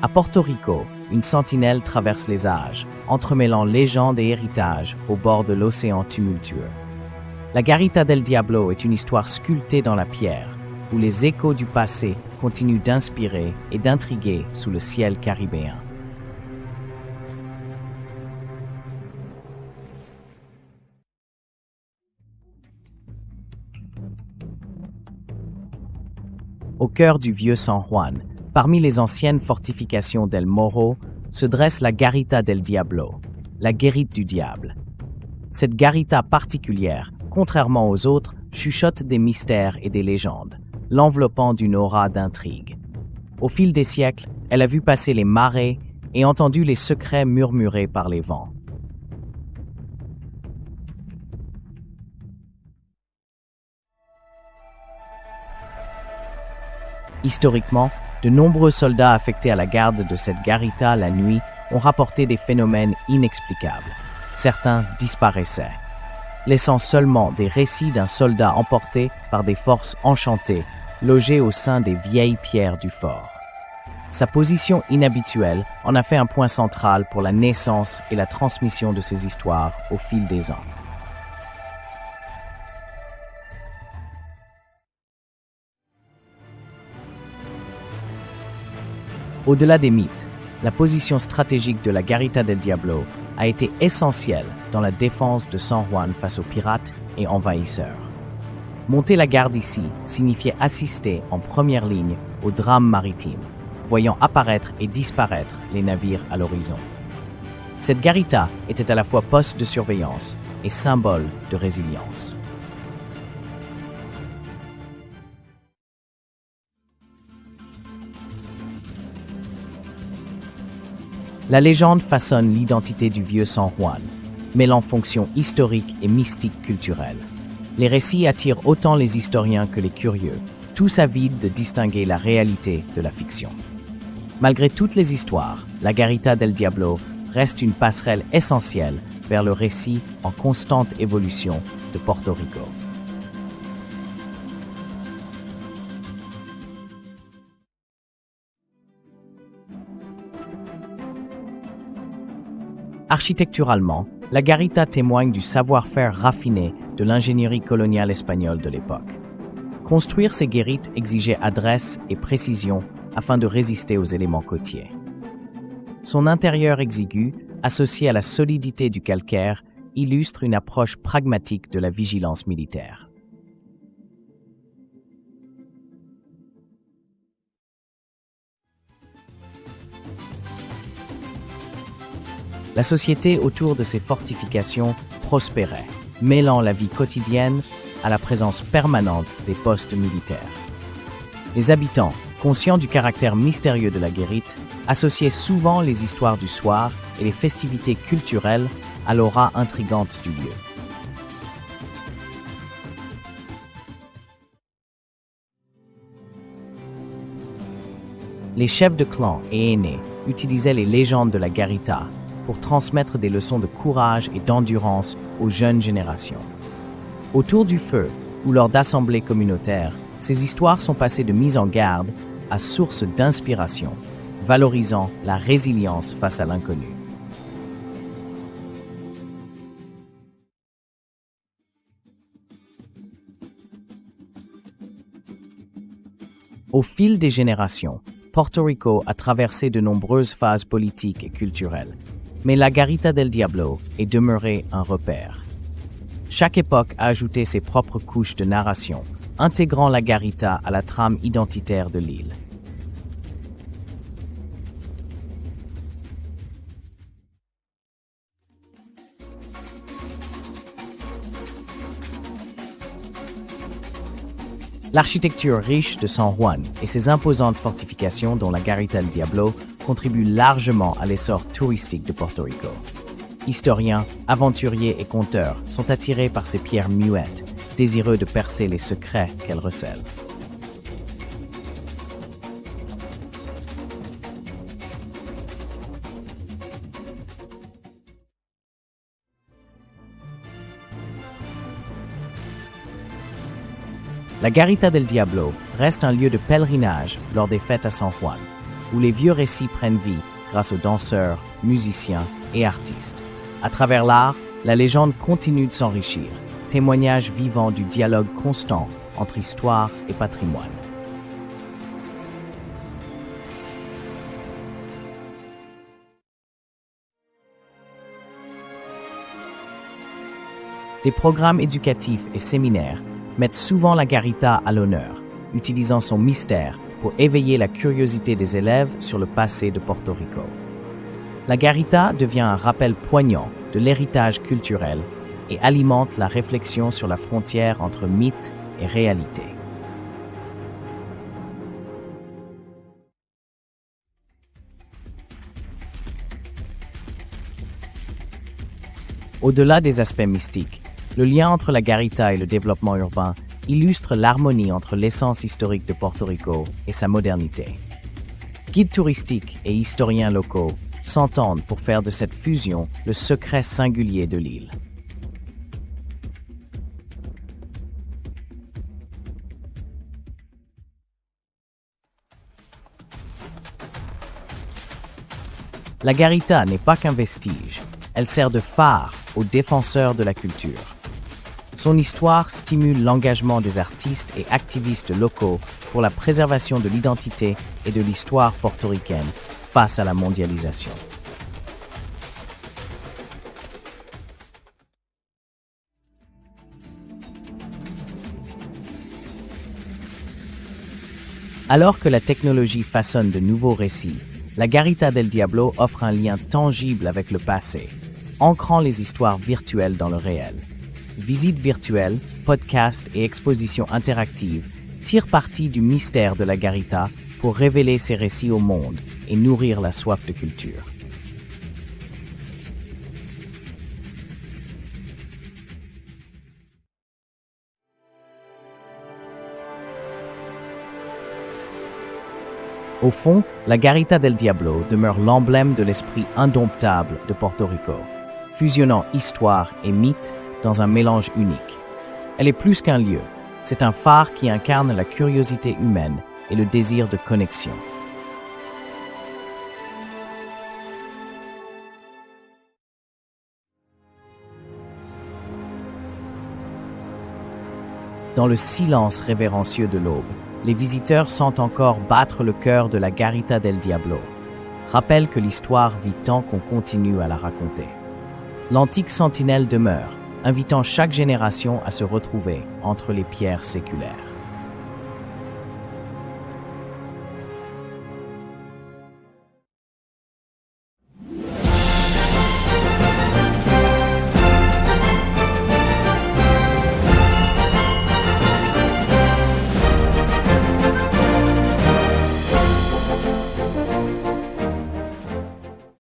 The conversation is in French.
À Porto Rico, une sentinelle traverse les âges, entremêlant légende et héritage au bord de l'océan tumultueux. La Garita del Diablo est une histoire sculptée dans la pierre, où les échos du passé continuent d'inspirer et d'intriguer sous le ciel caribéen. Au cœur du vieux San Juan, parmi les anciennes fortifications d'El Morro, se dresse la Garita del Diablo, la guérite du diable. Cette garita particulière, contrairement aux autres, chuchote des mystères et des légendes, l'enveloppant d'une aura d'intrigue. Au fil des siècles, elle a vu passer les marées et entendu les secrets murmurés par les vents. Historiquement, de nombreux soldats affectés à la garde de cette garita la nuit ont rapporté des phénomènes inexplicables. Certains disparaissaient, laissant seulement des récits d'un soldat emporté par des forces enchantées, logé au sein des vieilles pierres du fort. Sa position inhabituelle en a fait un point central pour la naissance et la transmission de ces histoires au fil des ans. Au-delà des mythes, la position stratégique de la Garita del Diablo a été essentielle dans la défense de San Juan face aux pirates et envahisseurs. Monter la garde ici signifiait assister en première ligne au drame maritime, voyant apparaître et disparaître les navires à l'horizon. Cette garita était à la fois poste de surveillance et symbole de résilience. La légende façonne l'identité du vieux San Juan, mêlant fonctions historiques et mystiques culturelles. Les récits attirent autant les historiens que les curieux, tous avides de distinguer la réalité de la fiction. Malgré toutes les histoires, la Garita del Diablo reste une passerelle essentielle vers le récit en constante évolution de Porto Rico. Architecturalement, la Garita témoigne du savoir-faire raffiné de l'ingénierie coloniale espagnole de l'époque. Construire ces guérites exigeait adresse et précision afin de résister aux éléments côtiers. Son intérieur exigu, associé à la solidité du calcaire, illustre une approche pragmatique de la vigilance militaire. La société autour de ces fortifications prospérait, mêlant la vie quotidienne à la présence permanente des postes militaires. Les habitants, conscients du caractère mystérieux de la guérite, associaient souvent les histoires du soir et les festivités culturelles à l'aura intrigante du lieu. Les chefs de clan et aînés utilisaient les légendes de la Garita pour transmettre des leçons de courage et d'endurance aux jeunes générations. Autour du feu ou lors d'assemblées communautaires, ces histoires sont passées de mise en garde à source d'inspiration, valorisant la résilience face à l'inconnu. Au fil des générations, Porto Rico a traversé de nombreuses phases politiques et culturelles, mais la Garita del Diablo est demeurée un repère. Chaque époque a ajouté ses propres couches de narration, intégrant la Garita à la trame identitaire de l'île. L'architecture riche de San Juan et ses imposantes fortifications dont la Garita del Diablo contribuent largement à l'essor touristique de Porto Rico. Historiens, aventuriers et conteurs sont attirés par ces pierres muettes, désireux de percer les secrets qu'elles recèlent. La Garita del Diablo reste un lieu de pèlerinage lors des fêtes à San Juan. où les vieux récits prennent vie grâce aux danseurs, musiciens et artistes. À travers l'art, la légende continue de s'enrichir, témoignage vivant du dialogue constant entre histoire et patrimoine. Des programmes éducatifs et séminaires mettent souvent la garita à l'honneur, utilisant son mystère pour éveiller la curiosité des élèves sur le passé de Porto Rico. La garita devient un rappel poignant de l'héritage culturel et alimente la réflexion sur la frontière entre mythe et réalité. Au-delà des aspects mystiques, le lien entre la garita et le développement urbain illustre l'harmonie entre l'essence historique de Porto Rico et sa modernité. Guides touristiques et historiens locaux s'entendent pour faire de cette fusion le secret singulier de l'île. La garita n'est pas qu'un vestige, elle sert de phare aux défenseurs de la culture. Son histoire stimule l'engagement des artistes et activistes locaux pour la préservation de l'identité et de l'histoire portoricaine face à la mondialisation. Alors que la technologie façonne de nouveaux récits, la Garita del Diablo offre un lien tangible avec le passé, ancrant les histoires virtuelles dans le réel. Visites virtuelles, podcasts et expositions interactives tirent parti du mystère de la Garita pour révéler ses récits au monde et nourrir la soif de culture. Au fond, la Garita del Diablo demeure l'emblème de l'esprit indomptable de Porto Rico, fusionnant histoire et mythe dans un mélange unique. Elle est plus qu'un lieu, c'est un phare qui incarne la curiosité humaine et le désir de connexion. Dans le silence révérencieux de l'aube, les visiteurs sentent encore battre le cœur de la Garita del Diablo. Rappelle que l'histoire vit tant qu'on continue à la raconter. L'antique sentinelle demeure, invitant chaque génération à se retrouver entre les pierres séculaires.